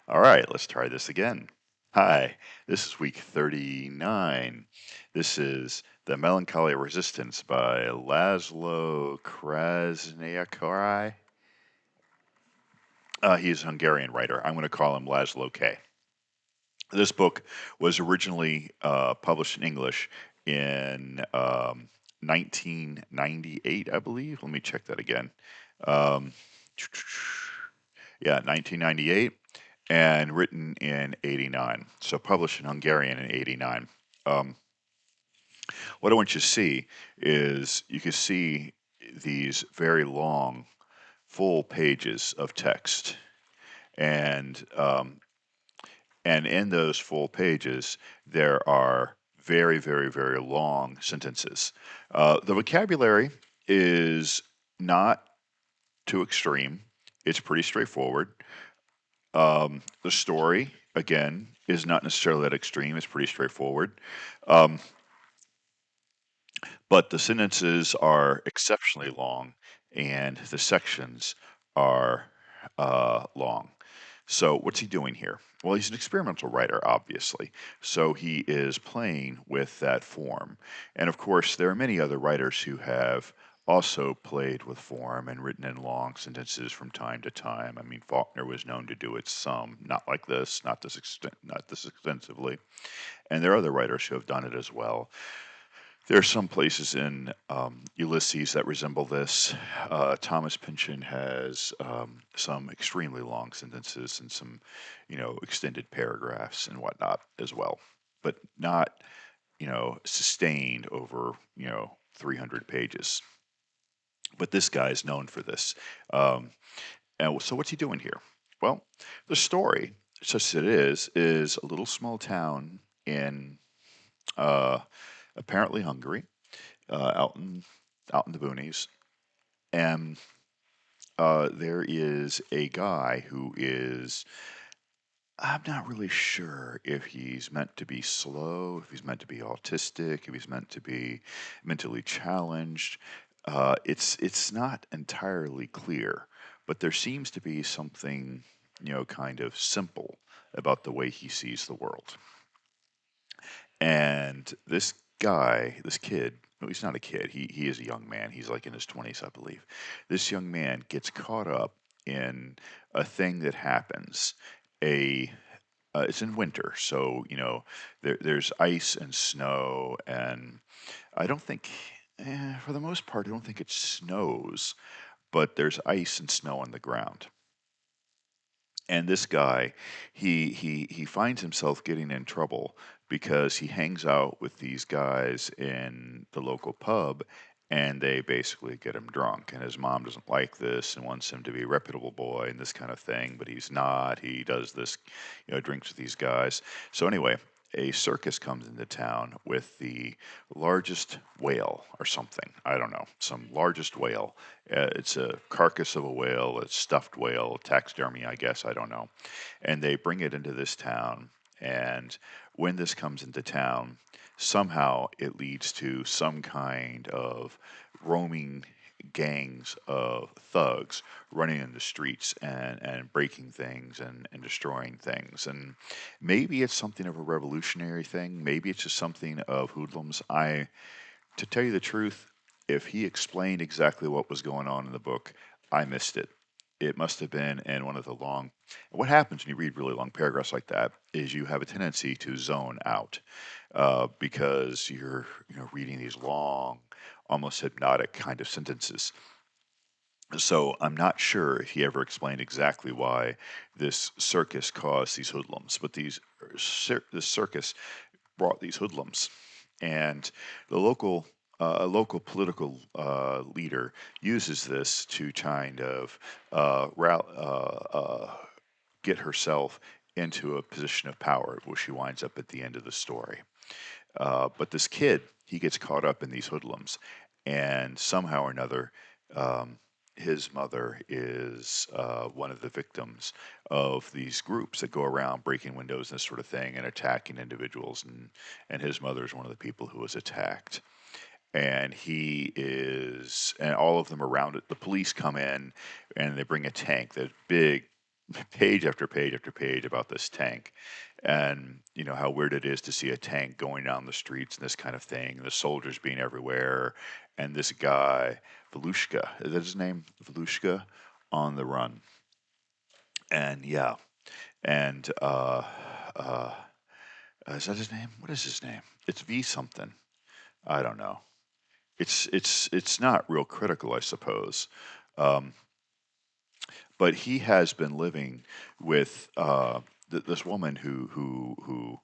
All right, let's try this again. Hi, this is week 39. This is The Melancholy Resistance by Laszlo Krasznahorkai. He's a Hungarian writer. I'm going to call him Laszlo K. This book was originally published in English in 1998, I believe. Let me check that again. Um, yeah, 1998, and written in 89. So published in Hungarian in 89. Um, what I want you to see is you can see these very long, full pages of text, and and in those full pages there are very, very, very long sentences. The vocabulary is not too extreme. It's pretty straightforward. The story, again, is not necessarily that extreme. It's pretty straightforward. Um, but the sentences are exceptionally long, and the sections are long. So, what's he doing here? Well, he's an experimental writer, obviously. So, he is playing with that form. And of course, there are many other writers who have also played with form and written in long sentences from time to time. I mean, Faulkner was known to do it some, not like this, not this extensively. And there are other writers who have done it as well. There are some places in Ulysses that resemble this. Thomas Pynchon has some extremely long sentences and some, extended paragraphs and whatnot as well, but not, sustained over, 300 pages. But this guy is known for this. Um, and so what's he doing here? Well, the story, such as it is a little small town in uh, apparently Hungary, out in the boonies, and there is a guy who is. I'm not really sure if he's meant to be slow, if he's meant to be autistic, if he's meant to be mentally challenged. It's not entirely clear, but there seems to be something, kind of simple about the way he sees the world. And this guy, this kid, no, he's not a kid. He is a young man. He's like in his 20s, I believe. This young man gets caught up in a thing that happens. A It's in winter, so there's ice and snow, and I don't think, for the most part, I don't think it snows, but there's ice and snow on the ground. And this guy, he finds himself getting in trouble because he hangs out with these guys in the local pub, and they basically get him drunk. And his mom doesn't like this and wants him to be a reputable boy and this kind of thing, but he's not. He does this, drinks with these guys. So anyway, a circus comes into town with the largest whale or something. I don't know, some largest whale. It's a carcass of a whale, a stuffed whale, taxidermy, I guess, I don't know. And they bring it into this town. And when this comes into town, somehow it leads to some kind of roaming gangs of thugs running in the streets and breaking things and destroying things. And maybe it's something of a revolutionary thing. Maybe it's just something of hoodlums. To tell you the truth, if he explained exactly what was going on in the book, I missed it. It must have been in one of the long. What happens when you read really long paragraphs like that is you have a tendency to zone out because you're reading these long, almost hypnotic kind of sentences. So I'm not sure if he ever explained exactly why this circus caused these hoodlums, but this circus brought these hoodlums, and the a local political leader uses this to kind of get herself into a position of power, where she winds up at the end of the story. But this kid, he gets caught up in these hoodlums, and somehow or another, um, his mother is one of the victims of these groups that go around breaking windows and this sort of thing and attacking individuals. And his mother is one of the people who was attacked. And all of them around it. The police come in and they bring a tank, that big. page after page after page about this tank, and how weird it is to see a tank going down the streets and this kind of thing, the soldiers being everywhere, and this guy Volushka, is that his name? Volushka, on the run. And yeah, and uh, is that his name? What is his name? It's V something. I don't know. It's not real critical, I suppose. Um, but he has been living with this woman who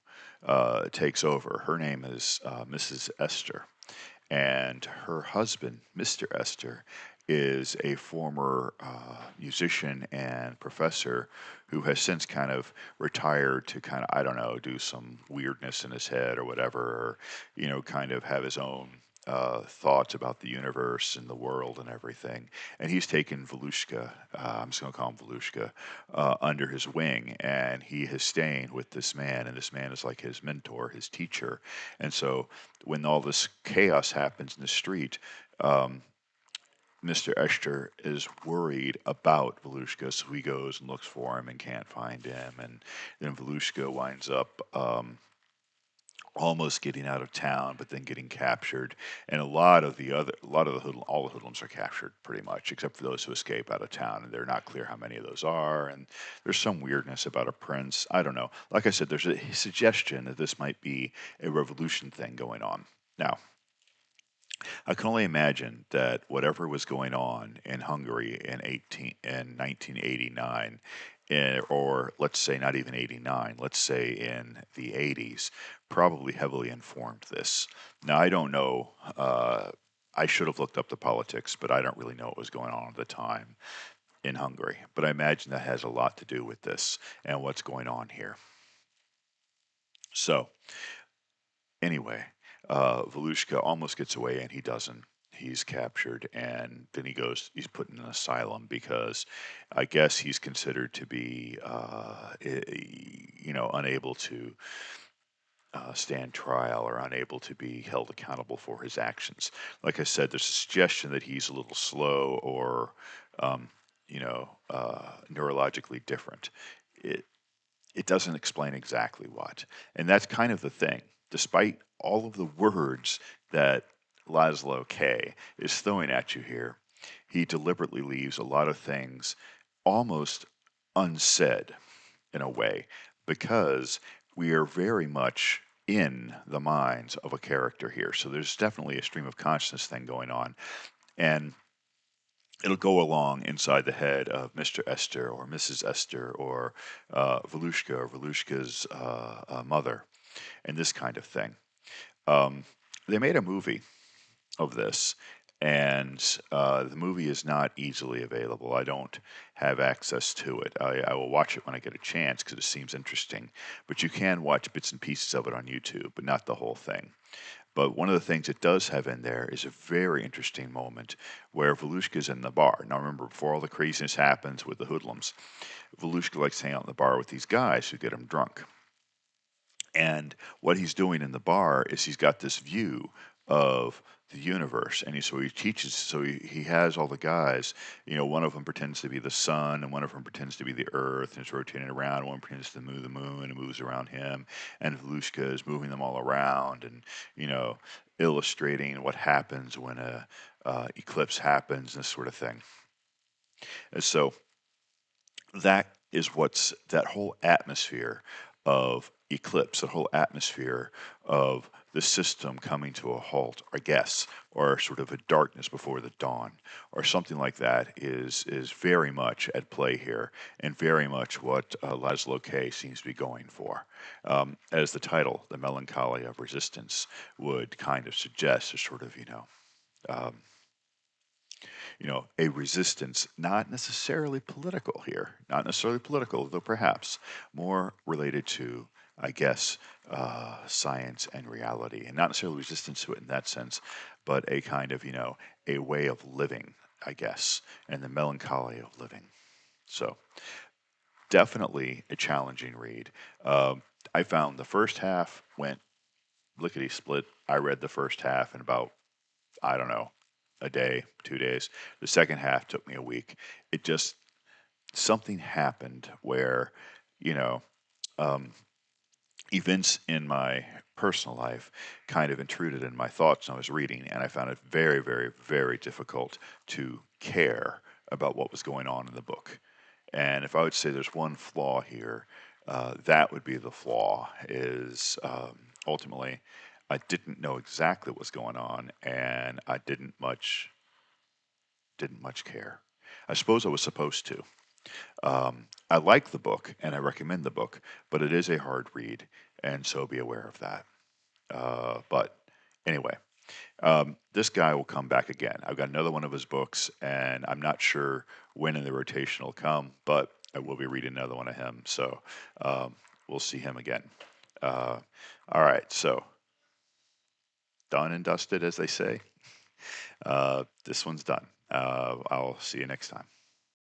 takes over. Her name is Mrs. Esther, and her husband, Mr. Esther, is a former musician and professor who has since kind of retired to kind of, I don't know, do some weirdness in his head or whatever, or kind of have his own thoughts about the universe and the world and everything. And he's taken Volushka, I'm just going to call him Volushka, under his wing, and he is staying with this man, and this man is like his mentor, his teacher. And so when all this chaos happens in the street, um, Mr. Escher is worried about Volushka, so he goes and looks for him and can't find him. And then Volushka winds up almost getting out of town, but then getting captured. And all the hoodlums are captured pretty much, except for those who escape out of town. And they're not clear how many of those are. And there's some weirdness about a prince. I don't know. Like I said, there's a suggestion that this might be a revolution thing going on. Now, I can only imagine that whatever was going on in Hungary in 1989, or let's say not even 89, let's say in the 80s, probably heavily informed this. Now I don't know. I should have looked up the politics, but I don't really know what was going on at the time in Hungary. But I imagine that has a lot to do with this and what's going on here. So anyway, Volushka almost gets away and he doesn't. He's captured and then he's put in an asylum because I guess he's considered to be, unable to stand trial or unable to be held accountable for his actions. Like I said, there's a suggestion that he's a little slow or, um, neurologically different. It, it doesn't explain exactly what. And that's kind of the thing. Despite all of the words that Laszlo K is throwing at you here, he deliberately leaves a lot of things almost unsaid in a way because we are very much in the minds of a character here. So there's definitely a stream of consciousness thing going on. And it'll go along inside the head of Mr. Esther or Mrs. Esther or Volushka or Volushka's mother and this kind of thing. Um, they made a movie of this, and the movie is not easily available. I don't have access to it. I will watch it when I get a chance because it seems interesting. But you can watch bits and pieces of it on YouTube, but not the whole thing. But one of the things it does have in there is a very interesting moment where Volushka's in the bar. Now remember, before all the craziness happens with the hoodlums, Volushka likes to hang out in the bar with these guys who get him drunk. And what he's doing in the bar is he's got this view of the universe, and so he teaches. So he has all the guys. One of them pretends to be the sun, and one of them pretends to be the earth, and it's rotating around. One pretends to move the moon, and moves around him. And Volushka is moving them all around, and you know, illustrating what happens when a eclipse happens, and this sort of thing. And so that whole atmosphere of eclipse, that whole atmosphere of the system coming to a halt, I guess, or sort of a darkness before the dawn, or something like that, is very much at play here, and very much what Laszlo K seems to be going for. As the title, "The Melancholy of Resistance," would kind of suggest, a sort of um, a resistance, not necessarily political here, not necessarily political, though perhaps more related to, I guess, science and reality, and not necessarily resistance to it in that sense, but a kind of, a way of living, I guess, and the melancholy of living. So, definitely a challenging read. I found the first half went lickety split. I read the first half in about, I don't know, a day, 2 days. The second half took me a week. It just something happened where, you know, um, events in my personal life kind of intruded in my thoughts when I was reading, and I found it very, very, very difficult to care about what was going on in the book. And if I would say there's one flaw here, that would be the flaw. Is ultimately, I didn't know exactly what was going on, and I didn't much care. I suppose I was supposed to. I like the book and I recommend the book, but it is a hard read, and so be aware of that. But anyway, this guy will come back again. I've got another one of his books, and I'm not sure when in the rotation will come, but I will be reading another one of him, so um, we'll see him again. Uh, all right, so done and dusted, as they say. This one's done. I'll see you next time.